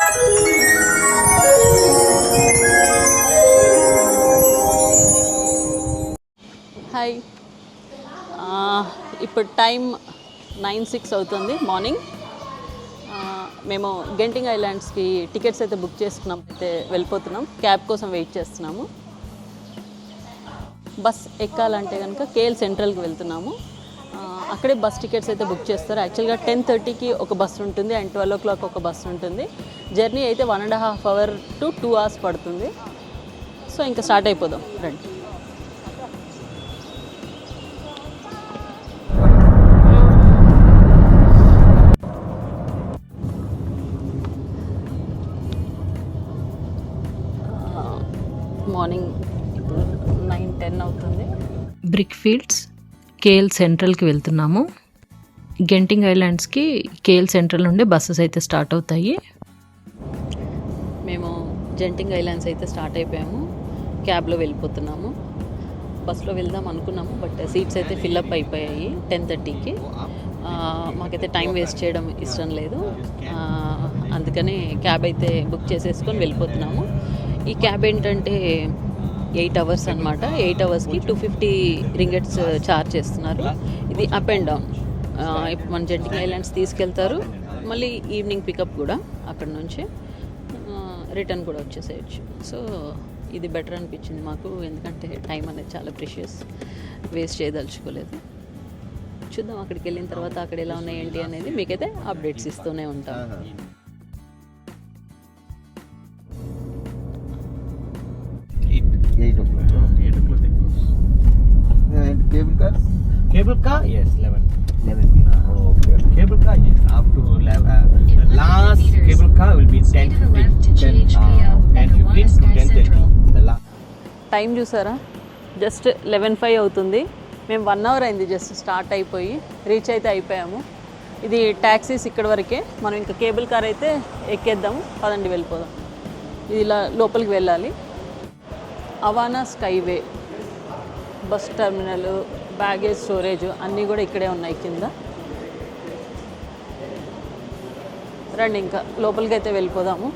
Hi, ఇప్పుడు time 9:06 అవుతుంది morning. మేము గెంటింగ్ ఐలాండ్స్కి టికెట్స్ అయితే బుక్ చేసుకున్నాం, అయితే వెళ్ళిపోతున్నాం. క్యాబ్ కోసం వెయిట్ చేస్తున్నాము. బస్ ఎక్కాలంటే కనుక కేఎల్ సెంట్రల్కి వెళ్తున్నాము. అక్కడే బస్ టికెట్స్ అయితే బుక్ చేస్తారు. యాక్చువల్గా 10:30కి ఒక బస్సు ఉంటుంది అండ్ 12 o'clock ఒక బస్సు ఉంటుంది. జర్నీ అయితే 1.5 hours to 2 hours పడుతుంది. సో ఇంకా స్టార్ట్ అయిపోదాం రండి. మార్నింగ్ 9-10 అవుతుంది. బ్రిక్ ఫీల్డ్స్ కేఎల్ సెంట్రల్కి వెళ్తున్నాము. గెంటింగ్ ఐలాండ్స్కి కేఎల్ సెంట్రల్ నుండి బస్సెస్ అయితే స్టార్ట్ అవుతాయి. మేము జెంటింగ్ ఐలాండ్స్ అయితే స్టార్ట్ అయిపోయాము. క్యాబ్లో వెళ్ళిపోతున్నాము. బస్సులో వెళ్దాం అనుకున్నాము, బట్ సీట్స్ అయితే ఫిల్అప్ అయిపోయాయి 10:30కి. మాకైతే టైం వేస్ట్ చేయడం ఇష్టం లేదు, అందుకని క్యాబ్ అయితే బుక్ చేసేసుకొని వెళ్ళిపోతున్నాము. ఈ క్యాబ్ ఏంటంటే 8 hours అనమాట. 8 hoursకి 250 ringgits ఛార్జ్ చేస్తున్నారు. ఇది అప్ అండ్ డౌన్. ఇప్పుడు మన జెంటింగ్ ఐలాండ్స్ తీసుకెళ్తారు, మళ్ళీ ఈవినింగ్ పికప్ కూడా అక్కడ నుంచి రిటర్న్ కూడా వచ్చేసేయచ్చు. సో ఇది బెటర్ అనిపించింది మాకు, ఎందుకంటే టైం అనేది చాలా ప్రెషియస్, వేస్ట్ చేయదలుచుకోలేదు. చూద్దాం అక్కడికి వెళ్ళిన తర్వాత అక్కడ ఎలా ఉన్నాయి ఏంటి అనేది మీకైతే అప్డేట్స్ ఇస్తూనే ఉంటాం. Cable car, yes, 11 p.m. Okay. Cable car, yes, up to 11. Last cable car will be 10:15 to 10:30. The last. Time చూసారా, జస్ట్ 11:05 అవుతుంది. మేము 1 hour అయింది జస్ట్ స్టార్ట్ అయిపోయి, రీచ్ అయితే అయిపోయాము. ఇది ట్యాక్సీస్ ఇక్కడ వరకే. మనం ఇంకా కేబుల్ కార్ అయితే ఎక్కేద్దాము, పదండి వెళ్ళిపోదాం. ఇది ఇలా లోపలికి వెళ్ళాలి. Awana skyway bus terminal, baggage storage అన్నీ కూడా ఇక్కడే ఉన్నాయి కింద. రండి ఇంకా లోపలికి అయితే వెళ్ళిపోదాము.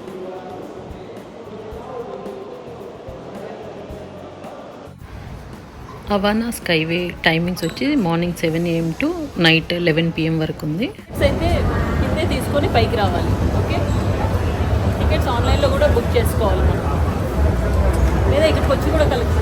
అవానా స్కైవే టైమింగ్స్ వచ్చి morning 7 AM to night 11 PM వరకు ఉంది. అయితే కిందే తీసుకొని పైకి రావాలి. ఓకే, టికెట్స్ ఆన్లైన్లో కూడా బుక్ చేసుకోవాలి మనం, లేదా ఇక్కడికి వచ్చి కూడా కలెక్ట్.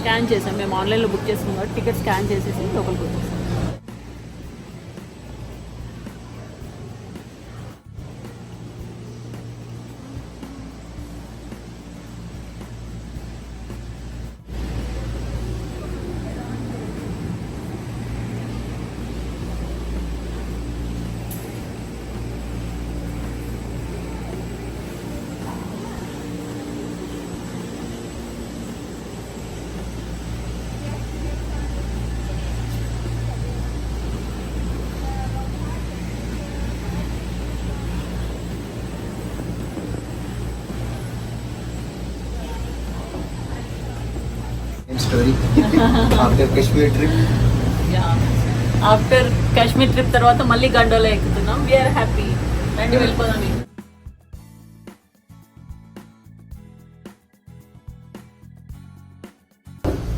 స్కాన్ చేసాం, మేము ఆన్లైన్లో బుక్ చేసుకున్నాం కాబట్టి టికెట్ స్కాన్ చేసేసి లోపలికి వచ్చేసాం. Story after Kashmir trip. After Kashmir trip తర్వాత మళ్ళీ గండోలా ఎక్కుతున్నాం. We are happy. రండి వెళ్ళిపోదాం.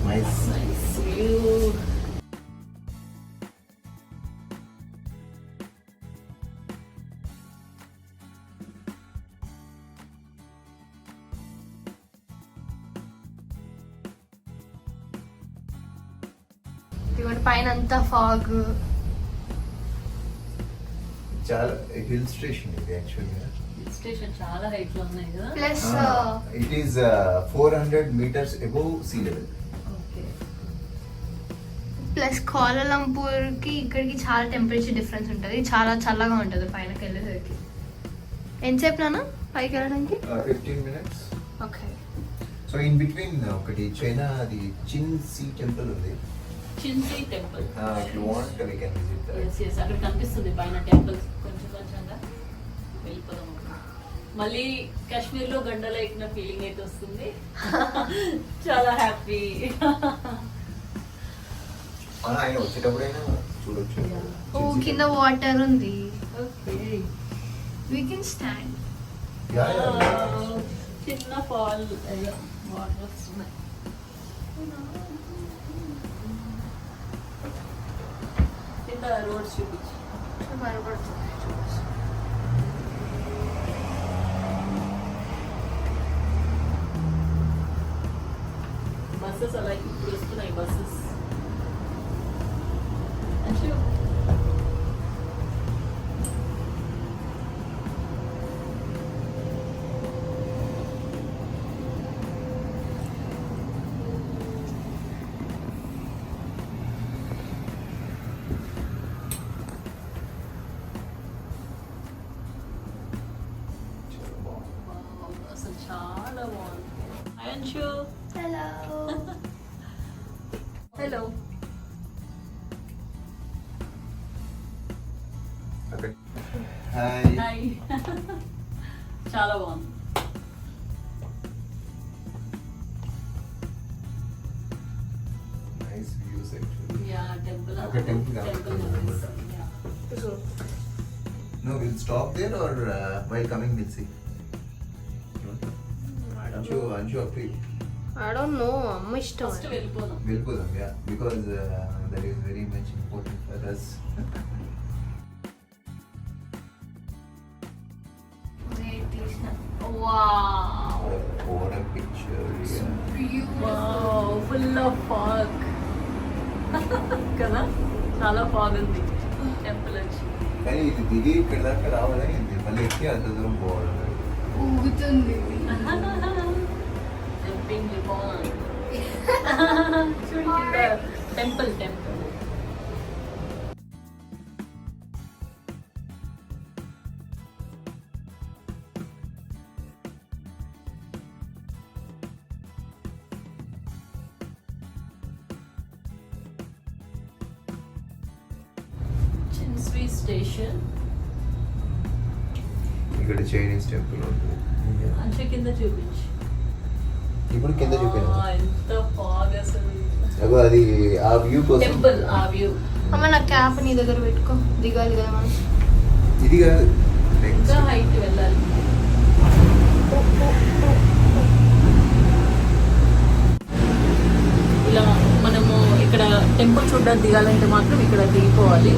Nice. పైన అంతా ఫాగ్. చాలా హిల్ స్టేషన్ ఇది యాక్చువల్గా. హిల్ స్టేషన్ చాలా హైట్ లో ఉన్నాయి కదా. Plus it is 400 meters above sea level. Okay. Plus Kuala Lumpur కి ఇక్కడికి చాలా టెంపరేచర్ డిఫరెన్స్ ఉంటుంది. చాలా చల్లగా ఉంటుంది పైనకి వెళ్ళేసరికి. ఎంతసేపు నాన్న పైకి వెళ్ళడానికి 15 minutes. Okay. So in between ఒకటి చైనా అది చిన్సీ టెంపుల్ ఉంది. చిన్సీ temple. If you want we can visit that. yes అక్కడ కనిపిస్తుంది పైన టెంపుల్ కొంచెంగా వెళ్ళిపోదాం. మళ్ళీ కాశ్మీర్లో గండలో ఎక్కిన ఫీలింగ్ అయితే వస్తుంది. చాలా హ్యాపీ. ఆయన వచ్చేటప్పుడైనా చూడొచ్చు. ఓ కింద వాటర్ ఉంది. Okay. We can stand. Yeah. చిన్న ఫాల్ వాటర్ వస్తున్నాయి. కింద రోడ్స్ చూపించి భయపడుతుంది. బస్సెస్ అలా ఇప్పుడు వస్తున్నాయి బస్సెస్. అసలు చాలా బాగుంది. Anshu hello. Hello. Okay. Hi. Hi. చాలా బాగుంది. Nice views actually. Yeah temple. Okay, temple temple. No, we'll stop there or while coming we'll see. Anshu, agree. I don't know. అమ్మ ఇష్టం. ఫస్ట్ వెళ్ళిపోదాం. వెళ్ళిపోదాం, yeah, because that is very much important for us. Wow. What a picture, yeah. Wow full of fog. కదా చాలా fog ఉంది temple వచ్చి. కానీ ఇది దిగి ఇక్కడ దాకా రావాలి, ఇది మళ్ళీ ఎక్కి అంత దూరం పోవాలి. ఊగుతుంది. జంపింగ్ బాగుంది. Temple temple. Chin Swee station. ఇక్కడ చైనీస్ టెంపుల్ ఉంటుంది. అంచే కింద చూపించు. ఇప్పుడు కింద చూపించాను. ఎంత ఫాగ్ అసలు. అగో అది ఆ వ్యూ కోసం. టెంపుల్ ఆ వ్యూ. అమ్మ నా క్యాప్ నీ దగ్గర పెట్టుకో. దిగాలి కదా మనం. ఇది కాదు, ఇంకా హైట్ వెళ్ళాలి. ఇలా మనము ఇక్కడ టెంపుల్ చూడడానికి దిగాలంటే మాత్రం ఇక్కడ దిగిపోవాలి.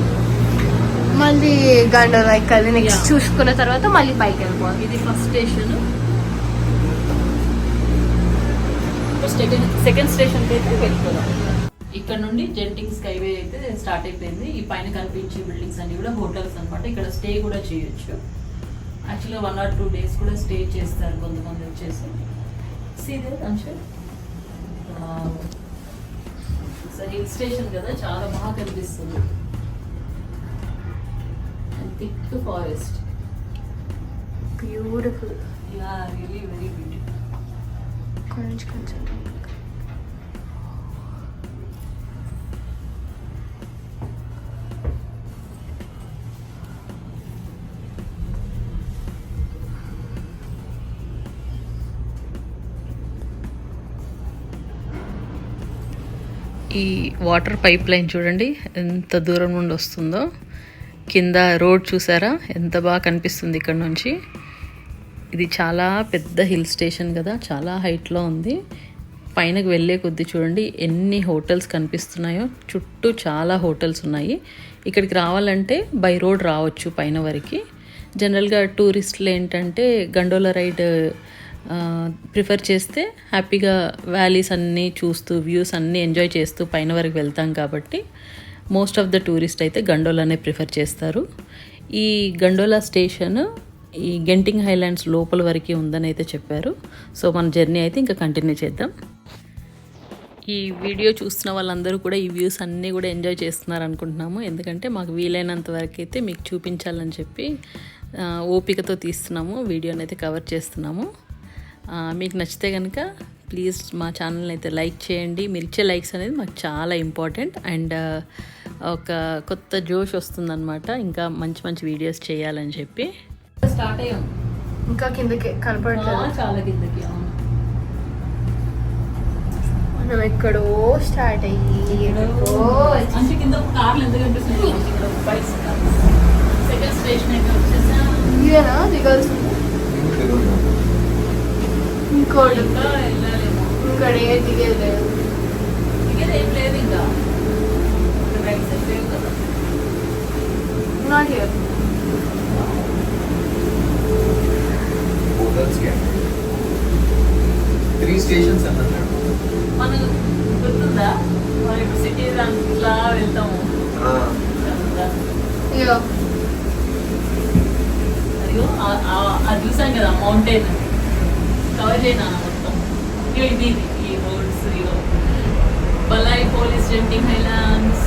మళ్ళీ గండోలా ఎక్కాలి. Next Yeah. చూసుకున్న తర్వాత మళ్ళీ పైకి వెళ్ళిపోవాలి. ఇది ఫస్ట్ స్టేషన్. సెకండ్ స్టేషన్కి అయితే వెళ్ళిపోదాం. ఇక్కడ నుండి జెంటింగ్ స్కైవే అయితే స్టార్ట్ అయిపోయింది. ఈ పైన కనిపించే బిల్డింగ్స్ అన్ని కూడా హోటల్స్ అన్నమాట. ఇక్కడ స్టే కూడా చేయొచ్చు. యాక్చువల్గా 1 or 2 days కూడా స్టే చేస్తారు కొంతమంది వచ్చేసి. సీదే అంశు హిల్ స్టేషన్ కదా, చాలా బాగా కనిపిస్తుంది. Thick forest. Beautiful. Yeah really very beautiful. కొంచెం ఈ వాటర్ పైప్ లైన్ చూడండి ఎంత దూరం నుండి వస్తుందో. కింద రోడ్ చూసారా ఎంత బాగా కనిపిస్తుంది ఇక్కడ నుంచి. ఇది చాలా పెద్ద హిల్ స్టేషన్ కదా, చాలా హైట్లో ఉంది. పైనకు వెళ్ళే కొద్దీ చూడండి ఎన్ని హోటల్స్ కనిపిస్తున్నాయో. చుట్టూ చాలా హోటల్స్ ఉన్నాయి. ఇక్కడికి రావాలంటే బై రోడ్ రావచ్చు పైన వరకు. జనరల్గా టూరిస్టులు ఏంటంటే గండోలా రైడ్ ప్రిఫర్ చేస్తే హ్యాపీగా వ్యాలీస్ అన్నీ చూస్తూ వ్యూస్ అన్నీ ఎంజాయ్ చేస్తూ పైన వరకు వెళ్తాం కాబట్టి మోస్ట్ ఆఫ్ ద టూరిస్ట్ అయితే గండోలానే ప్రిఫర్ చేస్తారు. ఈ గండోలా స్టేషన్ ఈ గెంటింగ్ హైలాండ్స్ లోపల వరకు ఉందని అయితే చెప్పారు. సో మన జర్నీ అయితే ఇంకా కంటిన్యూ చేద్దాం. ఈ వీడియో చూస్తున్న వాళ్ళందరూ కూడా ఈ వ్యూస్ అన్నీ కూడా ఎంజాయ్ చేస్తున్నారు అనుకుంటున్నాము. ఎందుకంటే మాకు వీలైనంత వరకు అయితే మీకు చూపించాలని చెప్పి ఓపికతో తీస్తున్నాము, వీడియోని అయితే కవర్ చేస్తున్నాము. మీకు నచ్చితే కనుక ప్లీజ్ మా ఛానల్ని అయితే లైక్ చేయండి. మీరు ఇచ్చే లైక్స్ అనేది మాకు చాలా ఇంపార్టెంట్. అండ్ ఒక కొత్త జోష్ వస్తుందన్నమాట, ఇంకా మంచి మంచి వీడియోస్ చేయాలని చెప్పి. స్టార్ట్ అయ్యాం, ఇంకా కిందకి కనపడట్లేదు. చాలా కిందకి. మనం ఎక్కడో స్టార్ట్ అయ్యి అంటే కింద కార్లు ఎంత కనిపిస్తున్నాయి. సెకండ్ స్టేషన్ అయితే వచ్చేసాం. ఇదేనా దిగాల్సింది? ఇంకోటి ఇక్కడ ఏ దిగేది లేదు. దిగేది ఏం లేదు ఇంకా. రైట్ సైడ్ లేవు కదా. Not here. హోటల్స్ కి 3 స్టేషన్స్ అన్నారు. మనకు గుర్తుందా, మనం ఇప్పుడు సిటీ ఇట్లా వెళ్తాము. ఇగో అదిగో అది చూసాం కదా మౌంటైన్, కవర్ చేయనా మొత్తం. ఇగో ఇది ఈ రోడ్స్, ఇగో బలాయి పోలీస్ జంపింగ్ హైలాండ్స్.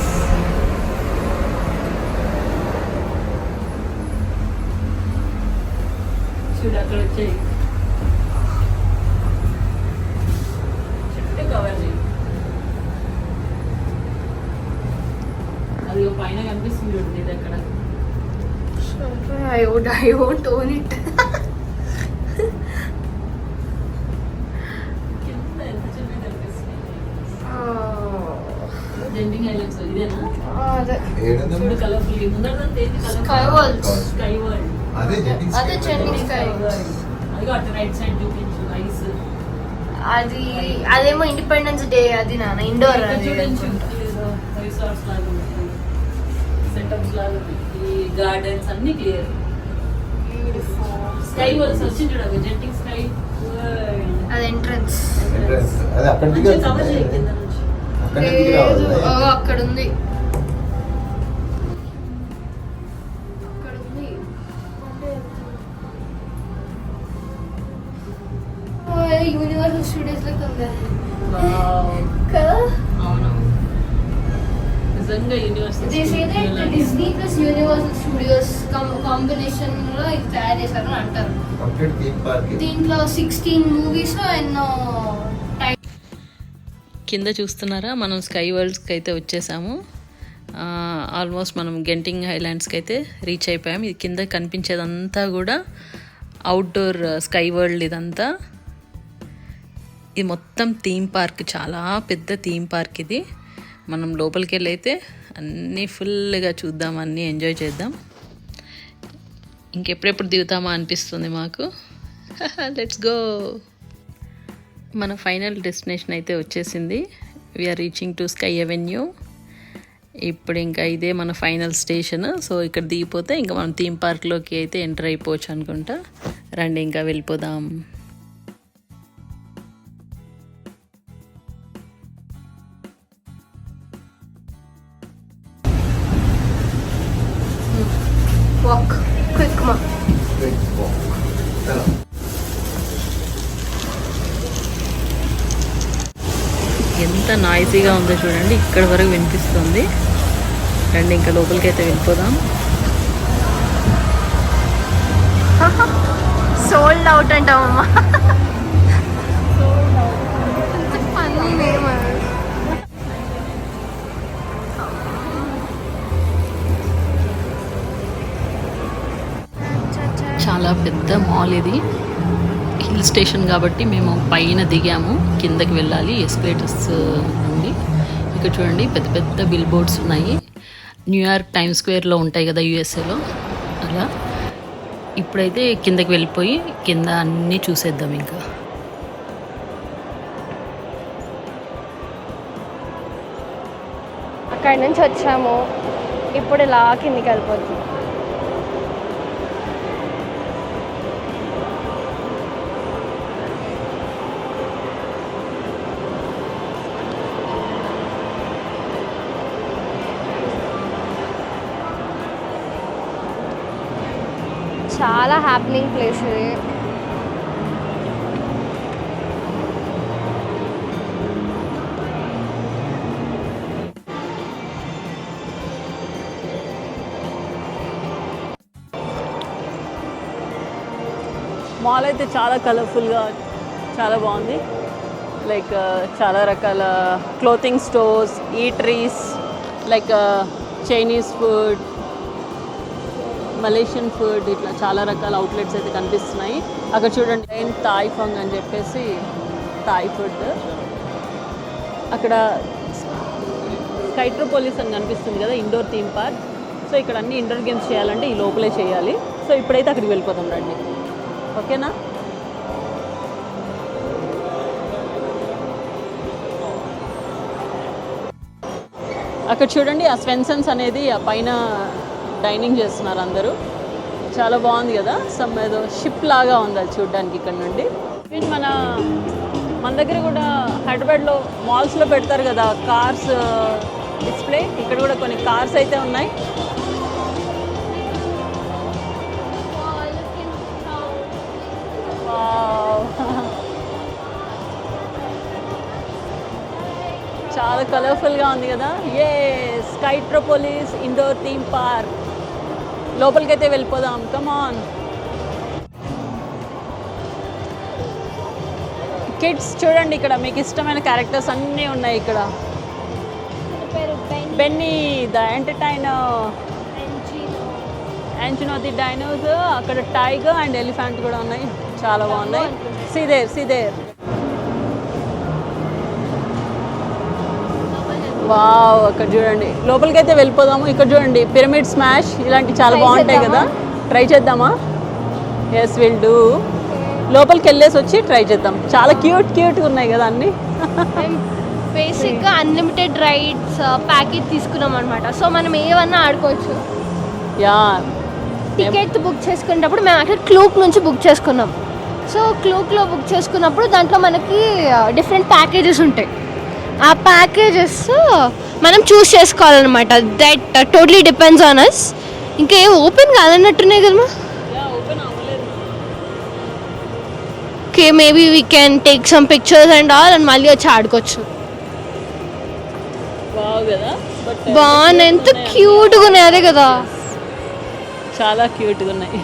చూడు అక్కడ వచ్చాయి, చుట్టూ కవర్ చేయి. అది పైన కనిపిస్తుంది చూడండి, ఇది అక్కడ. I won't own it. కింద ఎంత చిన్నగా కనిపిస్తుంది. జంపింగ్ హైలాండ్స్ ఇదేనా? అదే చూడు కలర్ఫుల్. ముందరంతా ఏంటి? Sky World. Sky world. అదే జెట్టింగ్ అదే జెట్టింగ్ స్కై. అదిగో అటు రైట్ సైడ్ చూపించు ఐస్. అది అదేమో ఇండిపెండెన్స్ డే, అది నాన్న ఇండోర్. అది రిసార్ట్స్ లాగా ఉంటాయి, సెటప్స్ లాగా ఉంటాయి. ఈ గార్డెన్స్ అన్ని క్లియర్. స్కై వరల్డ్ వచ్చి చూడగా జెట్టింగ్ స్కై వరల్డ్. అది ఎంట్రన్స్. ఎంట్రన్స్. అది అక్కడ మంచిగా కవర్ చేయి కింద నుంచి. అక్కడ దిగి రావాలి. అక్కడ ఉంది, అక్కడ ఉంది. యూనివర్సల్ స్టూడియోస్ లెక్క ఉంది కదా. అవును, నిజంగా university. They say that Disney plus Universal Studios combination లో ఇది తయారు చేశారు అని అంటారు. Complete theme park. దీంట్లో 16 మూవీస్ ఎన్నో కింద చూస్తున్నారా, మనం స్కై వరల్డ్స్కి అయితే వచ్చేసాము. ఆల్మోస్ట్ మనం గెంటింగ్ హైలాండ్స్కి అయితే రీచ్ అయిపోయాము. ఇది కింద కనిపించేదంతా కూడా అవుట్డోర్ స్కై వరల్డ్. ఇదంతా ఇది మొత్తం థీమ్ పార్క్, చాలా పెద్ద థీమ్ పార్క్ ఇది. మనం లోపలికి వెళ్ళి అయితే అన్నీ ఫుల్గా చూద్దాం, అన్నీ ఎంజాయ్ చేద్దాం. ఇంకెప్పుడెప్పుడు దిగుతామా అనిపిస్తుంది మాకు. Let's go. మన ఫైనల్ డెస్టినేషన్ అయితే వచ్చేసింది. We are reaching to sky avenue. ఇప్పుడు ఇంకా ఇదే మన ఫైనల్ స్టేషన్. సో ఇక్కడ దిగిపోతే ఇంకా మనం థీమ్ పార్క్లోకి అయితే ఎంటర్ అయిపోవచ్చు అనుకుంటా. రండి ఇంకా వెళ్ళిపోదాం. వాక్ క్విక్ మా. ఎంత నాయిసీగా ఉందో చూడండి, ఇక్కడ వరకు వినిపిస్తుంది. రండి ఇంకా లోపలికి అయితే వెళ్ళిపోదాం. సోల్డ్ అవుట్ అంటామమ్మా. చాలా పెద్ద మాల్ ఇది. హిల్ స్టేషన్ కాబట్టి మేము పైన దిగాము, కిందకి వెళ్ళాలి ఎస్కలేటర్స్ నుండి. ఇక్కడ చూడండి పెద్ద పెద్ద బిల్ బోర్డ్స్ ఉన్నాయి. న్యూయార్క్ టైమ్ స్క్వేర్లో ఉంటాయి కదా యూఎస్ఏలో, అలా. ఇప్పుడైతే కిందకి వెళ్ళిపోయి కింద అన్నీ చూసేద్దాం. ఇంకా అక్కడి నుంచి వచ్చాము, ఇప్పుడు ఇలా కిందికి వెళ్ళిపోతుంది. చాలా హ్యాపెనింగ్ ప్లేస్ ఇది. మాల్ అయితే చాలా కలర్ఫుల్గా చాలా బాగుంది. లైక్ చాలా రకాల clothing stores, eateries, like Chinese food, Malaysian food, ఇట్లా చాలా రకాల అవుట్లెట్స్ అయితే కనిపిస్తున్నాయి. అక్కడ చూడండి థాయ్ ఫంగ్ అని చెప్పేసి థాయ్ ఫుడ్. అక్కడ స్కైట్రోపోలిస్ అని కనిపిస్తుంది కదా, ఇండోర్ థీమ్ పార్క్. సో ఇక్కడ అన్ని ఇండోర్ గేమ్స్ చేయాలంటే ఈ లోపలే చేయాలి. సో ఇప్పుడైతే అక్కడికి వెళ్ళిపోతాం రండి, ఓకేనా? అక్కడ చూడండి ఆ స్వెన్సన్స్ అనేది ఆ పైన డైనింగ్ చేస్తున్నారు అందరూ. చాలా బాగుంది కదా, సమ్ ఏదో షిప్ లాగా ఉంది అది చూడడానికి ఇక్కడ నుండి. మన దగ్గర కూడా హైదరాబాద్లో మాల్స్లో పెడతారు కదా కార్స్ డిస్ప్లే, ఇక్కడ కూడా కొన్ని కార్స్ అయితే ఉన్నాయి. చాలా కలర్ఫుల్గా ఉంది కదా. ఏ స్కైట్రోపోలిస్ ఇండోర్ థీమ్ పార్క్ లోపలికైతే వెళ్ళిపోదాం, కమ్ ఆన్. కిడ్స్ చూడండి, ఇక్కడ మీకు ఇష్టమైన క్యారెక్టర్స్ అన్నీ ఉన్నాయి. ఇక్కడ బెన్నీ ద ఎంటర్టైనర్, యాంజినో ది డైనోసార్, అక్కడ టైగర్ అండ్ ఎలిఫెంట్ కూడా ఉన్నాయి, చాలా బాగున్నాయి. సిదేర్ వావ్, అక్కడ చూడండి. లోపలికైతే వెళ్ళిపోదాము. ఇక్కడ చూడండి పిరమిడ్ స్మాష్, ఇలాంటివి చాలా బాగుంటాయి కదా, ట్రై చేద్దామా? Yes will do. లోపలికి వెళ్ళేసి వచ్చి ట్రై చేద్దాం. చాలా క్యూట్గా ఉన్నాయి కదా అన్నీ. బేసిక్గా అన్లిమిటెడ్ రైడ్స్ ప్యాకేజ్ తీసుకున్నాం అనమాట. సో మనం ఏమన్నా ఆడుకోవచ్చు. యా, టికెట్ బుక్ చేసుకునేటప్పుడు మేము అక్కడ క్లూక్ నుంచి బుక్ చేసుకున్నాం. సో క్లూక్లో బుక్ చేసుకున్నప్పుడు దాంట్లో మనకి డిఫరెంట్ ప్యాకేజెస్ ఉంటాయి. ఆ ప్యాకేజెస్ మనం చూస్ చేసుకోవాలన్నమాట. That totally depends on us. ఇంకా ఏం ఓపెన్ కాదన్నట్టున్నాయి కదమ్మా. Okay, maybe we can take some pictures and all and మళ్ళీ వచ్చి ఆడుకోవచ్చు. బాగున్నాయి, ఎంత క్యూట్గా ఉన్నాయి. అదే కదా, చాలా క్యూట్గా ఉన్నాయి.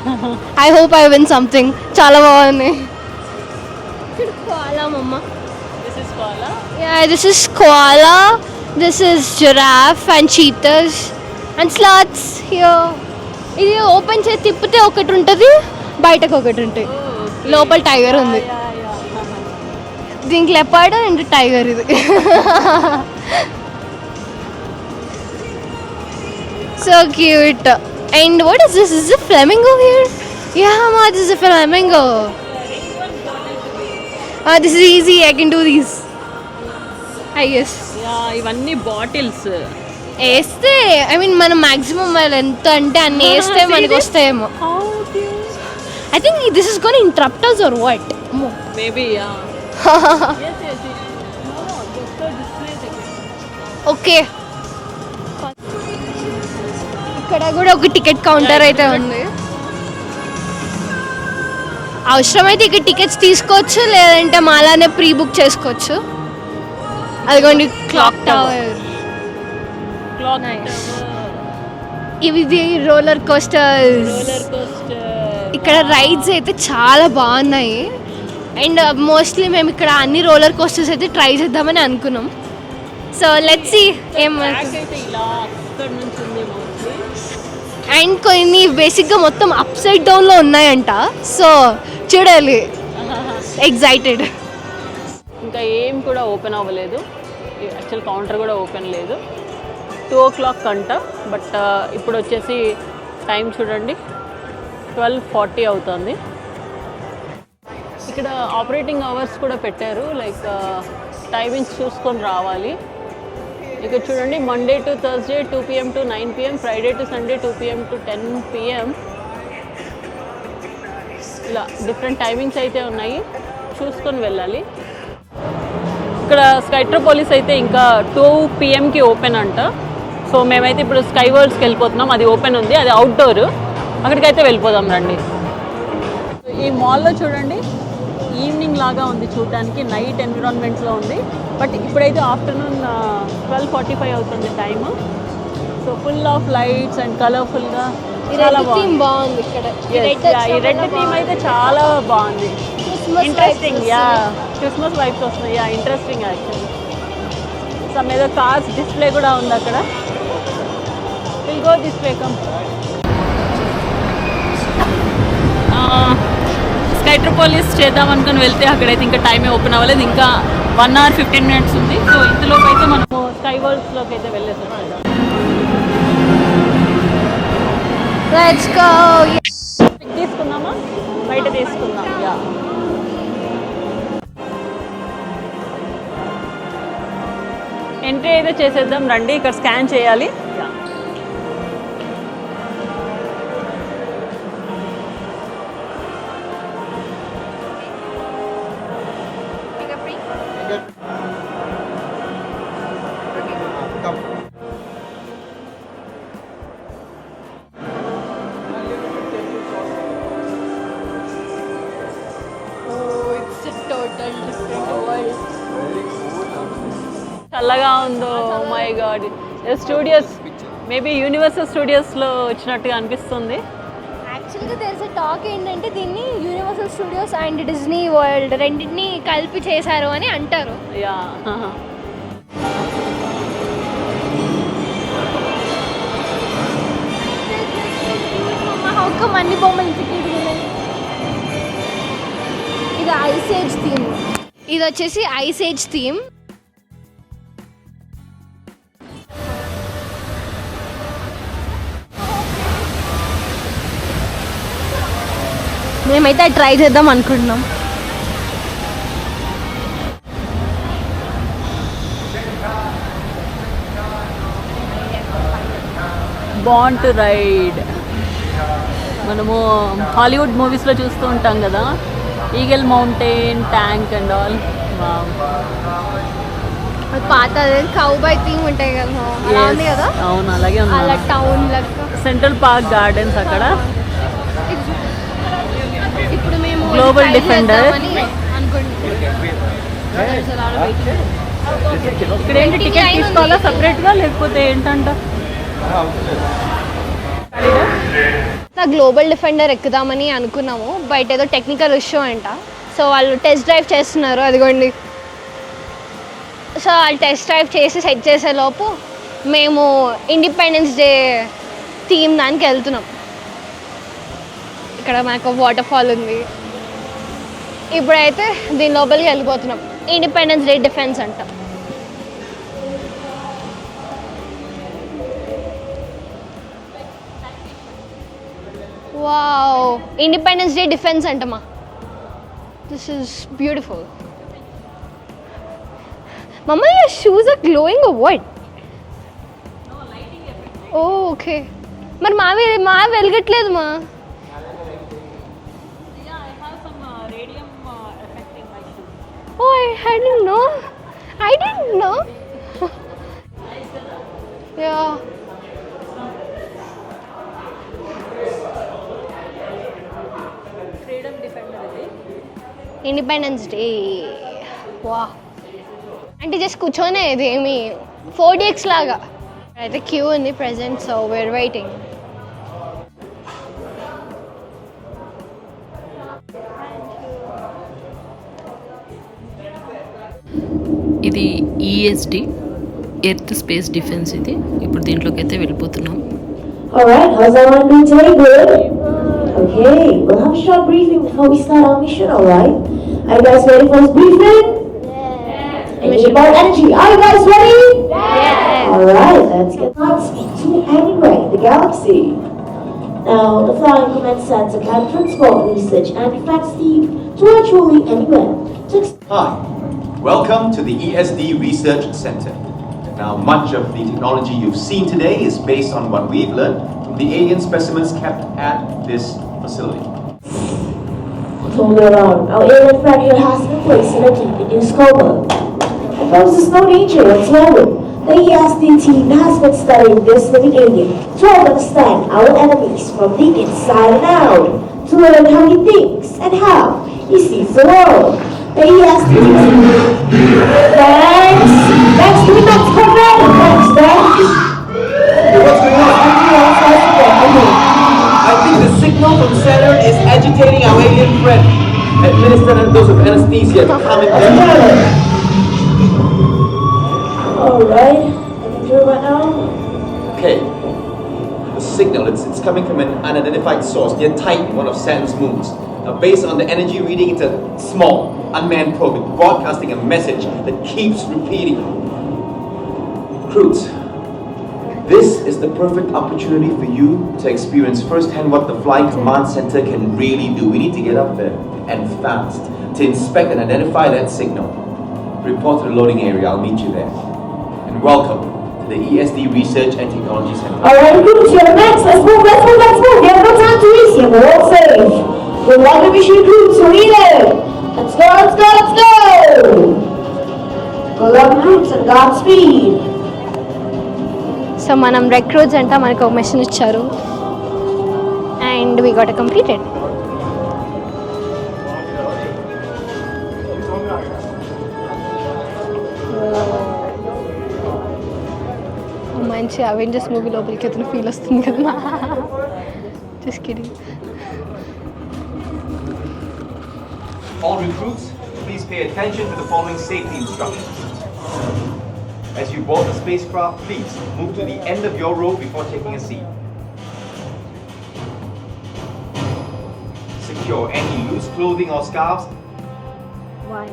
I hope I win something. చాలా బాగున్నాయి. మమ్మ, yeah, this is koala, this is giraffe and cheetahs and sloths here. ఇది ఓపెన్ చేసి తిప్పితే ఒకటి ఉంటుంది, బయటకు ఒకటి ఉంటుంది. లోపల టైగర్ ఉంది. దీనికి లెపర్డ్ అండ్ టైగర్. ఇది so cute. And what is this? Is a flamingo here? Yeah, ma, this is a flamingo. This is easy, I can do these. Yes. ఇవన్నీ బాటిల్స్ వేస్తే, ఐ మీన్ మనం maximum ఎంత అంటే అన్ని వేస్తే మనకి వస్తాయేమో. I think this is gonna interrupt us or what? Maybe. Okay, ఇక్కడ కూడా ఒక టికెట్ కౌంటర్ అయితే ఉంది. అవసరమైతే ఇక్కడ టికెట్స్ తీసుకోవచ్చు, లేదంటే మాలానే ప్రీ బుక్ చేసుకోవచ్చు. అదిగోండి క్లాక్ టవర్. ఇవి రోలర్ కోస్టర్స్. ఇక్కడ రైడ్స్ అయితే చాలా బాగున్నాయి. అండ్ మోస్ట్లీ మేము ఇక్కడ అన్ని రోలర్ కోస్టర్స్ అయితే ట్రై చేద్దామని అనుకున్నాం. సో లెట్స్ సీ అండ్ కొన్ని బేసిక్గా మొత్తం అప్ సైడ్ డౌన్లో ఉన్నాయంట. సో చూడాలి, ఎగ్జైటెడ్. ఇంకా ఏం కూడా ఓపెన్ అవ్వలేదు. యాక్చువల్ కౌంటర్ కూడా ఓపెన్ లేదు. 2 o'clock అంట. బట్ ఇప్పుడు వచ్చేసి టైం చూడండి 12:40 అవుతుంది. ఇక్కడ ఆపరేటింగ్ అవర్స్ కూడా పెట్టారు, లైక్ టైమింగ్స్ చూసుకొని రావాలి. ఇక్కడ చూడండి, Monday to Thursday 2 PM to 9 PM, Friday to Sunday 2 PM to 10 PM. ఇలా డిఫరెంట్ టైమింగ్స్ అయితే ఉన్నాయి, చూసుకొని వెళ్ళాలి. ఇక్కడ స్కైట్రోపోలిస్ అయితే ఇంకా 2 PMకి ఓపెన్ అంట. సో మేమైతే ఇప్పుడు స్కై వరల్డ్స్కి వెళ్ళిపోతున్నాం. అది ఓపెన్ ఉంది, అది అవుట్డోర్. అక్కడికైతే వెళ్ళిపోదాం రండి. ఈ మాల్లో చూడండి, ఈవినింగ్ లాగా ఉంది చూడడానికి, నైట్ ఎన్విరాన్మెంట్లో ఉంది. బట్ ఇప్పుడైతే ఆఫ్టర్నూన్ 12:45 అవుతుంది time. So full of lights and కలర్ఫుల్గా చాలా థీమ్ బాగుంది. బాగుంది ఇక్కడ. ఈ రెడ్ థీమ్ అయితే చాలా బాగుంది. ఇంట్రెస్టింగ్. క్రిస్మస్ వైబ్స్ వస్తున్నాయి. Interesting actually. సమ్ ఏదో కార్స్ డిస్ప్లే కూడా ఉంది అక్కడ. Will go this way. Come. Skytropolis చేద్దాం అనుకుని వెళ్తే అక్కడైతే ఇంకా టైమే ఓపెన్ అవ్వలేదు. ఇంకా 1 hour 15 minutes ఉంది. సో ఇంతలోపు అయితే మనము స్కై వరల్డ్స్లోకి అయితే వెళ్ళేసాం. Let's go. తీసుకుందామా? బయట తీసుకుందాం. ఎంట్రీ అయితే చేసేద్దాం రండి. ఇక్కడ స్కాన్ చేయాలి. చల్లగా ఉందో. My god. Studios maybe universal స్టూడియోస్లో వచ్చినట్టుగా అనిపిస్తుంది. యాక్చువల్గా తెలిసే టాక్ ఏంటంటే దీన్ని universal studios and Disney world రెండింటిని కలిపి చేశారు అని అంటారు. యా. ఒక్క అన్ని బొమ్మలు ఇది ఐస్ ఏజ్ థీమ్. ఇది వచ్చేసి ఐస్ ఏజ్ థీమ్. మేమైతే ట్రై చేద్దాం అనుకుంటున్నాం. Bound to ride. మనము హాలీవుడ్ మూవీస్లో చూస్తూ ఉంటాం కదా, eagle mountain, tank and all. పాత కౌబాయ్ థీమ్ ఉంటాయి కదా, అలా ఉంది కదా. అవును, అలాగే ఉంది. అలా టౌన్ లెక్క. సెంట్రల్ పార్క్ గార్డెన్స్ అక్కడ. ఇప్పుడు మేము గ్లోబల్ డిఫెండర్. ఇక్కడ ఏంటి, టికెట్ తీసుకోవాలా సపరేట్గా లేకపోతే ఏంటంట? గ్లోబల్ డిఫెండర్ ఎక్కుదామని అనుకున్నాము. బయట ఏదో టెక్నికల్ ఇష్యూ అంట. సో వాళ్ళు టెస్ట్ డ్రైవ్ చేస్తున్నారు, అదిగోండి. సో వాళ్ళు టెస్ట్ డ్రైవ్ చేసి సెట్ చేసే లోపు మేము ఇండిపెండెన్స్ డే థీమ్ దానికి వెళ్తున్నాం. ఇక్కడ మనకు వాటర్ ఫాల్ ఉంది. ఇప్పుడైతే దీని లోపలికి వెళ్ళిపోతున్నాం. ఇండిపెండెన్స్ డే డిఫెన్స్ అంట. వావ్, ఇండిపెండెన్స్ డే డిఫెన్స్ అంటమా. This is beautiful. Mummy, your shoes are glowing or what? Okay. మరి మా వెలగట్లేదు మా. Oh, I didn't know. Yeah. Independence day. వా, అంటే జస్ట్ కూర్చోనే, ఇది ఏమి 4DX లాగా. అయితే క్యూ ఉంది ప్రెజెంట్, సో వేర్ వెయిటింగ్. ఇది ESD, ఎర్త్ స్పేస్ డిఫెన్స్. ఇది ఇప్పుడు దీంట్లోకి అయితే వెళ్ళిపోతున్నాం. Alright, how's everyone doing today? Good? Okay, we'll have a short briefing before we start our mission, alright? Are you guys ready for this briefing? Yeah. And it's about energy. Are you guys ready? Yeah. Alright, let's get to anyway, the galaxy. Now, the Flying Command Center can transport research and facts team to virtually anywhere. Hi, welcome to the ESD Research Center. Now, much of the technology you've seen today is based on what we've learned from the alien specimens kept at this facility. Totally around. Our alien fragment has been placed in a deep induced coma. And poses no danger whatsoever. The ESD team has been studying this living alien to understand our enemies from the inside and out, to learn how he thinks and how he sees the world. The ESD team. Thanks to the next program. Thanks. What's going on? Indian friend administered a dose of anesthesia to calm him down. Alright, I can do it right now. Okay. The signal, it's coming from an unidentified source near Titan, one of Saturn's moons. Now, based on the energy reading, it's a small, unmanned probe. It's broadcasting a message that keeps repeating. Recruits, this is the perfect opportunity for you to experience firsthand what the Flying Command Center can really do. We need to get up there, and fast, to inspect and identify that signal. Report to the loading area, I'll meet you there. And welcome to the ESD Research and Technology Center. Alright, recruits, you're next. Let's move. We have no time to waste here. We're all safe. Good luck to mission recruits. Hurry there. Let's go. Good luck, recruits, and Godspeed. So మనం recruits అంట మనకు ఒక machine ఇచ్చారు and we got completed. మంచి Avengers movie లోపలికి అతను feel వస్తుంది కదా. Just kidding. All recruits, please pay attention to the following safety instructions. As you board the spacecraft, please move to the end of your row before taking a seat. Secure any loose clothing or scarves. Why?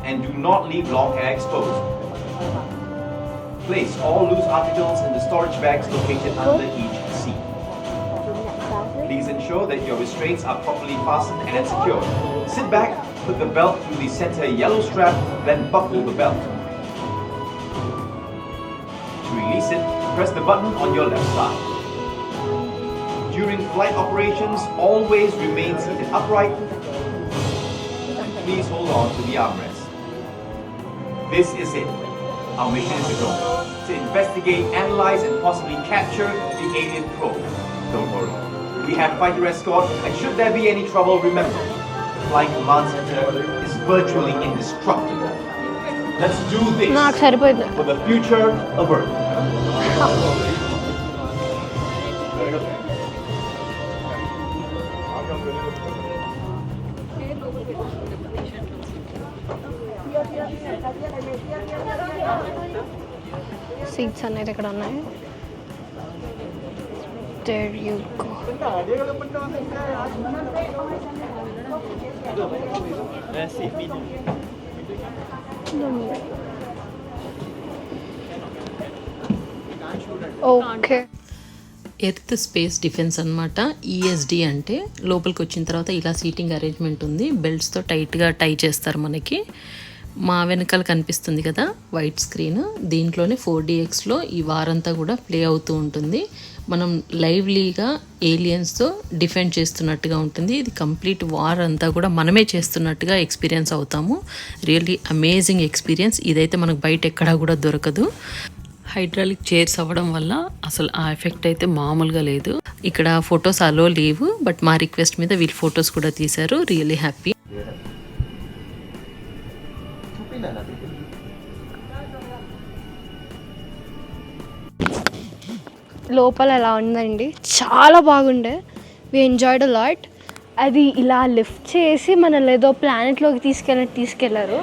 And do not leave long hair exposed. Place all loose articles in the storage bags located under each seat. Please ensure that your restraints are properly fastened and secured. Sit back, put the belt through the center yellow strap, then buckle the belt. To release it, press the button on your left side. During flight operations, always remain seated upright. Please hold on to the armrest. This is it. Our mission is to go. To investigate, analyze, and possibly capture the alien probe. Don't worry. We have fighter escort, and should there be any trouble, remember, Flying Command Center is virtually indestructible. Let's do this నాకు సరిపోయింది. for the future of Earth. Seats అనేది ఇక్కడ ఉన్నాయి. There you go. Okay. Earth space defence అనమాట. ESD అంటే లోపలికి వచ్చిన తర్వాత ఇలా సీటింగ్ అరేంజ్మెంట్ ఉంది. బెల్ట్స్తో టైట్గా టై చేస్తారు మనకి. మా వెనకాల కనిపిస్తుంది కదా వైట్ స్క్రీన్, దీంట్లోనే 4DXలో ఈ వారంతా కూడా ప్లే అవుతూ ఉంటుంది. మనం లైవ్లీగా ఏలియన్స్తో డిఫెండ్ చేస్తున్నట్టుగా ఉంటుంది. ఇది కంప్లీట్ వార్ అంతా కూడా మనమే చేస్తున్నట్టుగా ఎక్స్పీరియన్స్ అవుతాము. Really amazing experience. ఇదైతే మనకు బయట ఎక్కడా కూడా దొరకదు. హైడ్రాలిక్ చైర్స్ అవ్వడం వల్ల అసలు ఆ ఎఫెక్ట్ అయితే మామూలుగా లేదు. ఇక్కడ ఫొటోస్ అలో లేవు, బట్ మా రిక్వెస్ట్ మీద వీళ్ళు ఫొటోస్ కూడా తీశారు. Really happy. లోపల ఎలా ఉందండి, చాలా బాగుండే. We enjoyed a lot. అది ఇలా లిఫ్ట్ చేసి మనల్ని ఏదో ప్లానెట్లోకి తీసుకెళ్లారు.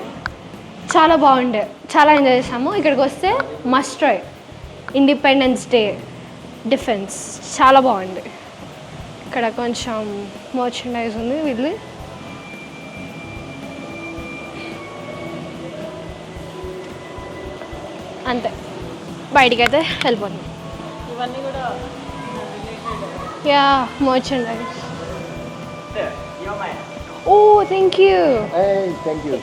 చాలా బాగుండే, చాలా ఎంజాయ్ చేసాము. ఇక్కడికి వస్తే must try. Independence day defence చాలా బాగుంది. ఇక్కడ కొంచెం మర్చెండైజ్ ఉంది. వీళ్ళు అంతే, బయటికి అయితే వెళ్ళిపోతుంది. Yeah, merchandise. Oh thank you. Hey, thank you.